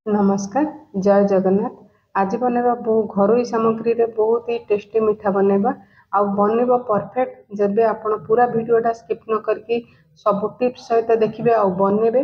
नमस्कार। जय जगन्नाथ। आज बनैबा घरोई सामग्री रे बहुत ही टेस्टी मीठा बनैबा आ बनैबा परफेक्ट। जब आपण पूरा वीडियोटा स्किप न करके सब टिप्स सहित देखिए आ बनैबे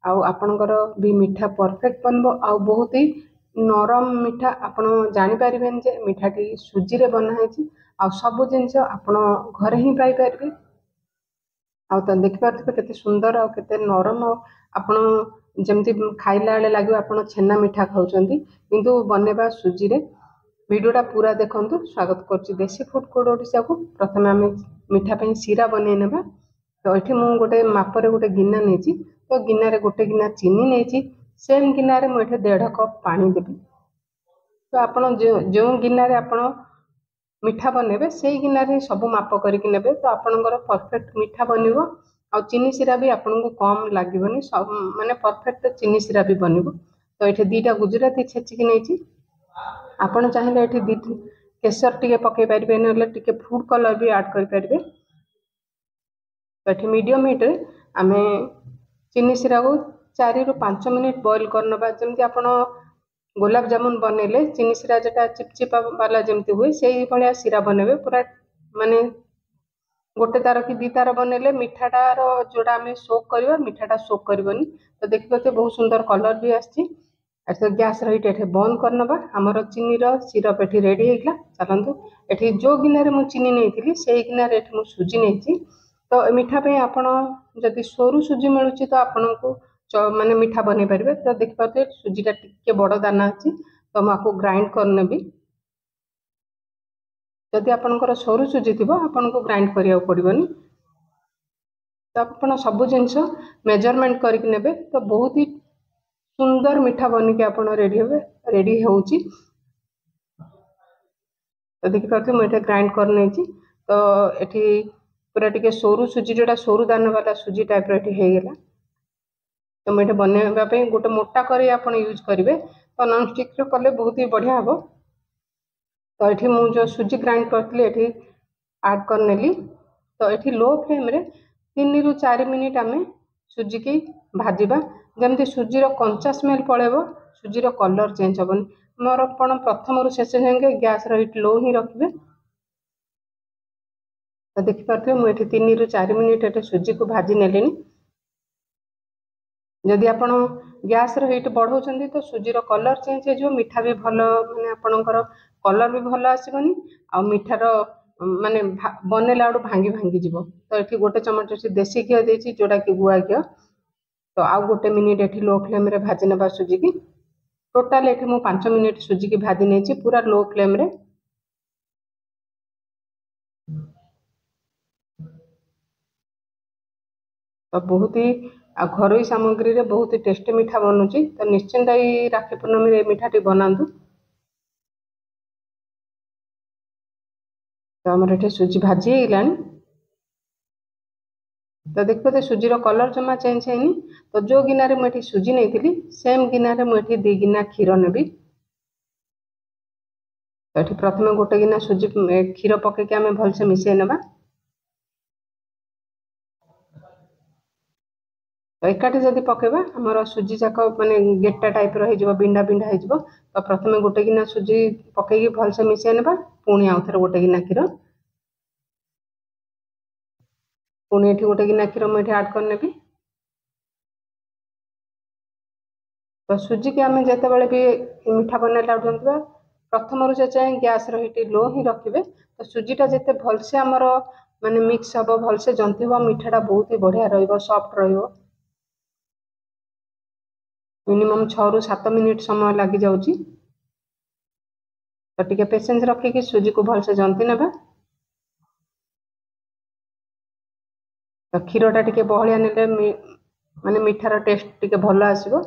आपणकर भी मीठा परफेक्ट बनबो आ बहुत ही नरम मीठा। आपण जानि परिबेन जे मीठाटी सुजी रे बना है आ सब जिनस आपण घरे ही पाई परिबे। आ तो देखि पारथिबे केते सुंदर आ केते नरम आपण जमती खाइला बेले लगे आपण छेना मीठा खाउचंती किंतु बनैबा सुजी रे। वीडियोटा पूरा देखंतु। स्वागत करछि देसी फूड कोड ओडिसा को। प्रथमे आमे मीठा पई सीरा बनै नेबा। तो एठी मु गोटे मापरे गोटे गिन्ना नेछि। तो गिन्ना रे गोटे गिन्ना चीनी नेछि। सेम गिन्ना रे मु एठी 1.5 कप पानी देबी। तो आपण जो गिन्ना रे आपण मीठा बनेबे से गिन्ना रे सब माप करके नेबे। तो आपणकर परफेक्ट मीठा बनिबो आ चीनी सिरा भी आपनको कम लागिबनी। सब माने परफेक्ट चीनी सिरा भी बनिबो। तो एठी 2टा गुजराती छेचिकी नेछि। आपण चाहिले एठी केसर टिके पके परिबे नले टिके फूड कलर भी ऐड कर परिबे। तो एठी मीडियम हीट रे आमे चीनी सिरा को 4 रु 5 मिनिट बॉईल करनबा। जेमति आपण गुलाब जामुन बनेले चीनी सिरा जेटा चिपचिपा वाला जेमति हुए सेही भलिया सिरा बनेबे। पूरा माने गोटे तार कि 2 तार बनेले मिठाटार जोड़ा आमे सोक करबा मिठाटा सोक करबनी। तो देखिबते बहुत सुंदर कलर भी आछि। अच्छा गैस रहिट एठे बंद करनबा। हमर चीनी रो सिरप एठी रेडी हेगला। चलंतु एठी जो गिन्ना रे मु चीनी नेथिली सेही गिन्ना रे एठी मु सुजी नेछि। तो मीठा पे आपण जदि सोरू सुजी मिलुची तो आपनको माने मीठा बनै परिबे। तो देखि पाते सुजीटा टिके बड़ दाना अछि। तो माको ग्राइंड करनेबी। जदि आपनकर सरू सुजी थिबो आपनको ग्राइंड करिया पड़िबनी। तो आपण सब जिनस मेजरमेंट करके नेबे। तो बहुत ही सुंदर मीठा बनी के आपण रेडी होउची। तो देखि पाते मु एटा ग्राइंड कर नेछि। तो एठी पूरा टिके सोरू सुजी जोटा सोरू दाना वाला सुजी टाइप रे एठी हे गेला। तो मु एटा बनेबा पे गोटे मोटा करी आपण यूज करिवे। तो नॉन स्टिक रे कले बहुत ही बढ़िया हबो। तो एठी मु जो सुजी ग्राइंड करथले एठी ऐड कर नेली। तो एठी लो फ्लेम रे 3 रु 4 मिनिट आमे सुजी की भाजीबा। जेमति सुजी रो कंचा स्मेल पळेबो सुजी रो कलर चेंज होबनी। मोर आपण प्रथम रु शेष जांगे गैस रो हीट लो ही रखिबे। तो देखि पारथि मु एठी 3 रु 4 मिनिट एठी सुजी को भाजी नेलेनी। जदि आपण गैस रो हीट बढ़ौचंदी तो सुजी रो कलर चेंज हे जो मीठा भी भलो माने आपणकर कलर भी भलो आसीबनी आ मीठार माने बनेला आडू भांगी भांगी जीवो। तो एठी गोटे चमच से देसी घी देछि जोड़ा कि गुआ घी। तो आउ गोटे मिनिट एठी लो फ्लेम रे भाजी नबा सुजी की। टोटल एठी मु 5 मिनिट सुजी की भाजी नेछि पूरा लो फ्लेम रे। तो बहुत ही घरोई सामग्री रे बहुत ही टेस्टी मीठा बनुची। तो निश्चिंत ही राखी पूर्णमी रे मीठाटी बनातु। तो हमर एठी सुजी भाजी हेलानी। तो देखो तो सुजी रो कलर जमा चेंज हैनी। तो जो गिना रे मुठी सुजी नेथिली सेम गिना रे मुठी 2 गिना खीर नेबी। तो एठी प्रथमे गोटे गिना सुजी खीर पके के हमें भल से मिसै नेबा। तो एकाठी जदि पकेबा हमर सुजी जाक माने गेट्टा टाइप रो हे जबो बिंडा बिंडा हे जबो। तो प्रथमे गोटे गिना सुजी पके के भल से मिसै नेबा। पुणी आउथर गोटे गिना खीर पुणी एठी गोटे गिना खीर मु एठी ऐड कर नेबी। तो सुजी के आमे जेते बेले भी मीठा बनेला उठंतबा प्रथम रु से चाहे गैस रो हीट लो ही रखिबे। तो सुजीटा जेते भल से हमर माने मिक्स हबो भल से जंती हबो मीठाटा बहुत ही बढ़िया रहइबो सॉफ्ट रहइबो। मिनिमम 6 रु 7 मिनिट समय लागि जाउची। तो टिके पेशेंस रखि कि सुजी को भल से जंती नेबा। तो खीरटा टिके बहलिया नेले माने मीठार टेस्ट टिके भलो आसीबो।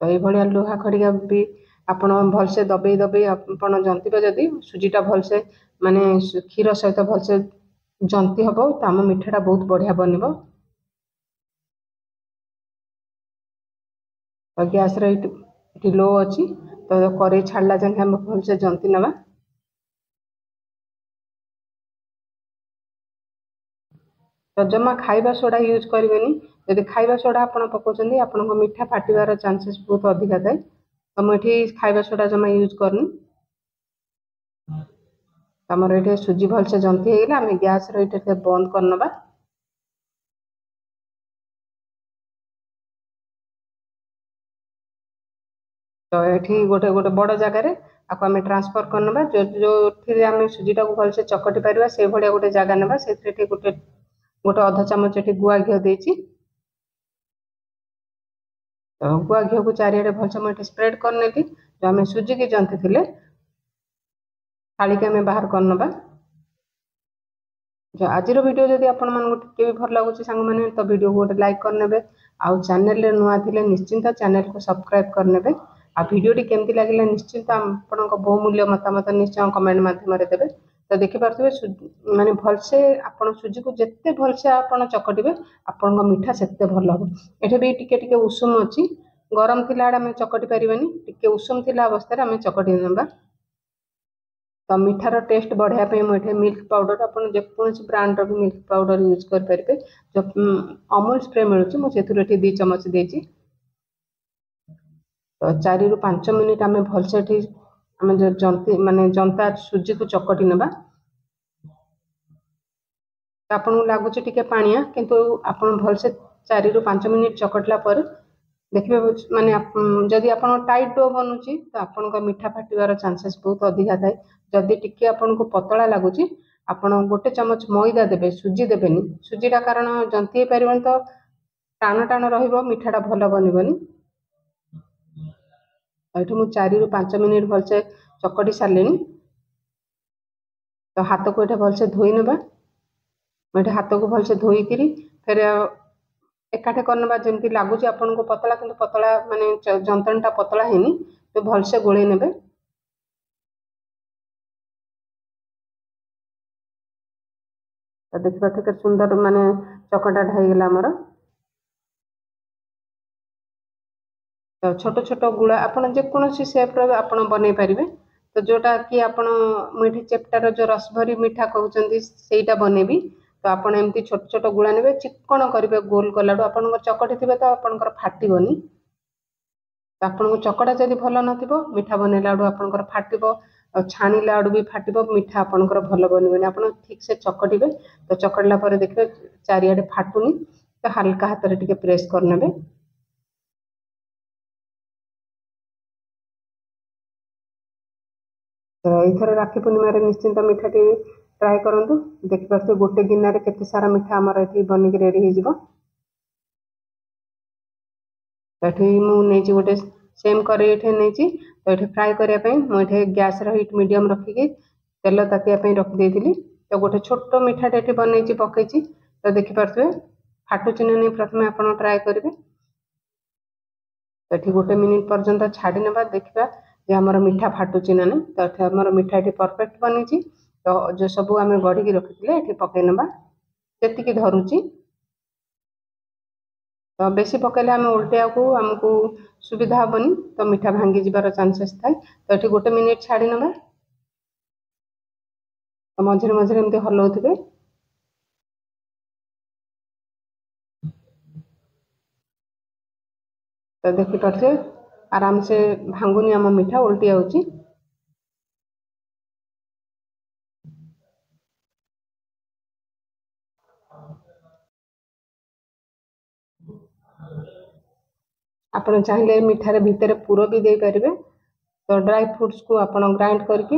तो ये भलिया लोहा खड़िया भी आपण भल से दबे दबे आपण जंतीबे जदि सुजीटा भल से माने खीर सहित भल से जंती हबो तो आम मीठाटा बहुत बढ़िया बनिबो। तो गैस हीट लो अच्छी। तो कड़े छाड़ला जाए हम भल से जंती नवा। तो जमा खाइबा सोडा यूज करेंगे। जदि खाइबा सोडा आप पकाउछन्ती आपनको मिठा फाटिबार चान्सेस बहुत अधिका थाए। तो मुझे खाइबा सोडा जमा यूज करनी। आमर ये सुजी भलसे जंती होगा आम गैस रे बंद करनबा। तो ये गोटे गोटे बड़ जगार आपको आम ट्रांसफर करनबा जो जो आम सुजीटा को भलसे चकटी पार से भाया गोटे जगह ना से गोटे गोटे अध चामच ये गुआ घी देती। तो गुआ घी को चारिड़े भलसे मुझे स्प्रेड करनेली। जो आम सुजी की जंती थे थाली के आम बाहर करनबा। जो आज वीडियो जदि आपके भी भल लगुच सांग मैंने तो वीडियो को गोटे लाइक करने। आउ चैनल नुआ थे निश्चिंत चैनल को सब्सक्राइब करने। आ वीडियोटी केमती लगे निश्चिंत आपण बहुमूल्य मतामत निश्चय कमेंट मध्यम देवे। तो देखिपे माने भलसे आपण सुजी को जिते भलसे आपण चकटे आपण मिठा से भल हम। ये भी टिके उषुम अच्छी गरम थी आम चकटी पारे टे उषुम थी अवस्था आम चकटी ना। तो मिठार टेस्ट बढ़ाई मुझे मिल्क पाउडर आप जेकोसी ब्रांड मिल्क पाउडर यूज करेंगे। जो अमूल स्प्रे मिलूँ मुझे 2 चमच देती। तो 4 ରୁ 5 मिनिट आम भलसे आम जो जंती माने जनता सुजी को चकटी ना। आपन लगुच टिके पानिया किंतु आपन भलसे 4 ରୁ 5 मिनिट चकटला पर देखिए माने जदि आपन टाइट डो बनुची तो आपन का मिठा फाटिबार चांसेस बहुत अधिका थाए। जदि टिके आपन को पतला लगुच आपन 1 चमच मैदा देबे सुजी देबेनी। सुजीटा कारण जंती पारिबन तो टाण टाण रहिबो मिठाटा भल बनिबनी। ये मुझे 4 ରୁ 5 मिनिट भलसे चकटी सारे। तो हाथ को ये भलसे धोई ना। मुझे हाथ को भलसे धोईक फिर एकाठे करना जमी लगुच आपन को पतला किंतु पतला माने जंतनटा पतला है तो भलसे गोले ने। तो देखिए के सुंदर माने चकटा ढाईगला आमर। तो छोट छोट गुड़ा आपन जेकोसी सेप्र आप बनई पारे। तो जोटा कि आपन मुझे चेप्टार जो रसभरी मिठा कहते सेटा बनैबी। तो आपन एमती छोट छोट गुड़ा ने चिक्कण करेंगे गोल कला आप चकटी थे तो आपंकर फाटबनी। तो आपन चकटा जब भल न मिठा बनैला आपंकर फाटब छाणीला आड़ भी फाटब मिठा आपंकर भल बनबनी। आप ठीक से चकटे तो चकटला देखिए चारिआडे फाटुनी। तो हल्का हाथ में टिके प्रेस करने। तो एथर राखी पूर्णिम निश्चिंत मिठाटी ट्राए करूँ। देखिए गोटे गिनारे केते सारा मिठा आमर ये बनिक रेडी हो। मुझे गोटे सेम कड़े नहीं तो ये फ्राए करने मुझे गैस हीट मीडियम रखिकी तेल तातिया रखी थी। तो गोटे छोट मिठाटे ये बनई पकई। तो देखिपे फाटुची ना नहीं प्रथम आप ट्राए करेंगे। तो ये 1 मिनिट पर्यंत छाड़ी ना देखा जे आमर मिठा फाटुची ना नहीं। तो आमर मिठा ये परफेक्ट बनी। तो जो सब आम गढ़ी रखी ये पकई ना जी धरुची। तो बेसी पकड़े आम उल्टिया को आमको सुविधा हेनी तो मिठा भांगी जीवार चांसेस थाए। तो ये 1 मिनिट छाड़ी ना। तो मझे मझे एमती हलाउे। तो देखिपे आराम से भांगुनी आम मिठा उल्टी आउची। आपन चाहिए मिठार भितर पुर भी दे पारे। तो ड्राई फ्रुट्स को आपन ग्राइंड करके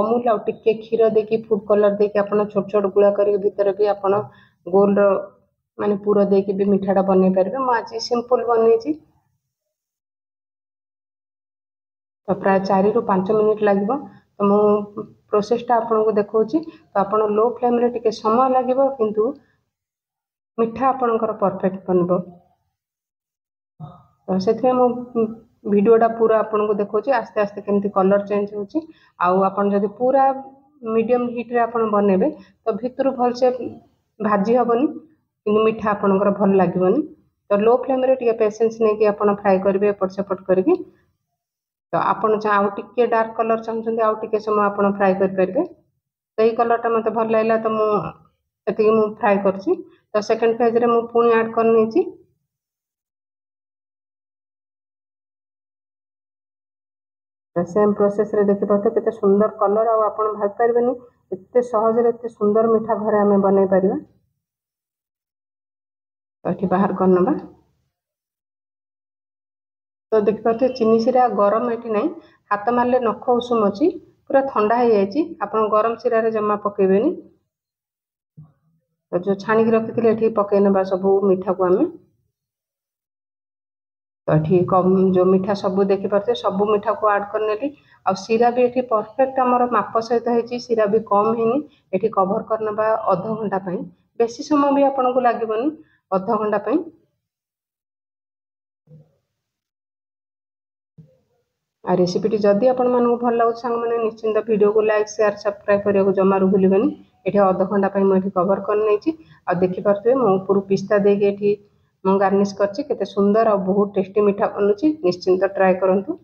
अमूल आउ टिके क्षीर देकी फूड कलर देकी आपन छोट छोट गुला करके भितर भी आपन गोल माने पुर देकी भी मिठाटा बनै पारे। मु आज सिंपल बनै। तो प्राय 4 ରୁ 5 मिनिट लगे। तो मु प्रोसेसटा आपको देखा। तो आप लो फ्लेम रे टिके समय लगे किंतु मिठा आपणकर परफेक्ट बनब। तो से वीडियोटा पूरा आपको देखा आस्ते आस्ते केमती कलर चेंज होपन जब पूरा मीडियम हिट रे आप बनइबे तो भितर भलसे भाजी हेनी कि मिठा आपणकर भल लगे। तो लो फ्लेम रे टिके पेशेंस नहीं कि आप फ्राए करेंगे एपट सेपट करके। तो आपन आउ टिके डार्क कलर चाहते आउ टिके समय आप फ्राए करेंगे। तो यही कलरटा मत भल लगा तो मुझे फ्राए कर। तो सेकेंड फेज रे मु पुणी ऐड कर नेछि। सेम प्रोसेस रे देखि पाते केते सुंदर कलर आ आपण भाबी परबेनी एते सहज रे एते सुंदर मिठा घरे हमें बनै परिबा। तो एठी बाहर कर नबा। तो देखि पाते चीनी सिरा गरम एठी नहीं, हाथ मारले नख उषुम अछि, पूरा ठंडा हो जाइछि। आपण गरम सिरा रे जम्मा पकेबेनी। तो जो छाणी की रखिथिले एठी पकै नबा सब मिठा को हमें। तो एठी कम जो मिठा सब देखि पाते सब मिठा को ऐड कर नेली। आ सिरा भी एठी परफेक्ट हमर माप सहित हेछि, सिरा भी कम हेनी। एठी कवर कर नबा आधा घंटा पई, बेसी समय भी आपन को लागबनी, आधा घंटा पई। आ रेसिपीटी जदि आपण मानक भल लागु सांग माने निश्चिंत वीडियो को लाइक शेयर सब्सक्राइब करिया को जमारू भूलिबेनी। एठी आधा घंटा पई म एठी कवर कर नेछि। आ देखि पारथुबे मो ऊपर पिस्ता देके एठी मो गार्निश करछि, केते सुंदर और बहुत टेस्टी मिठा बनुछि। निश्चिंत ट्राई करंतु।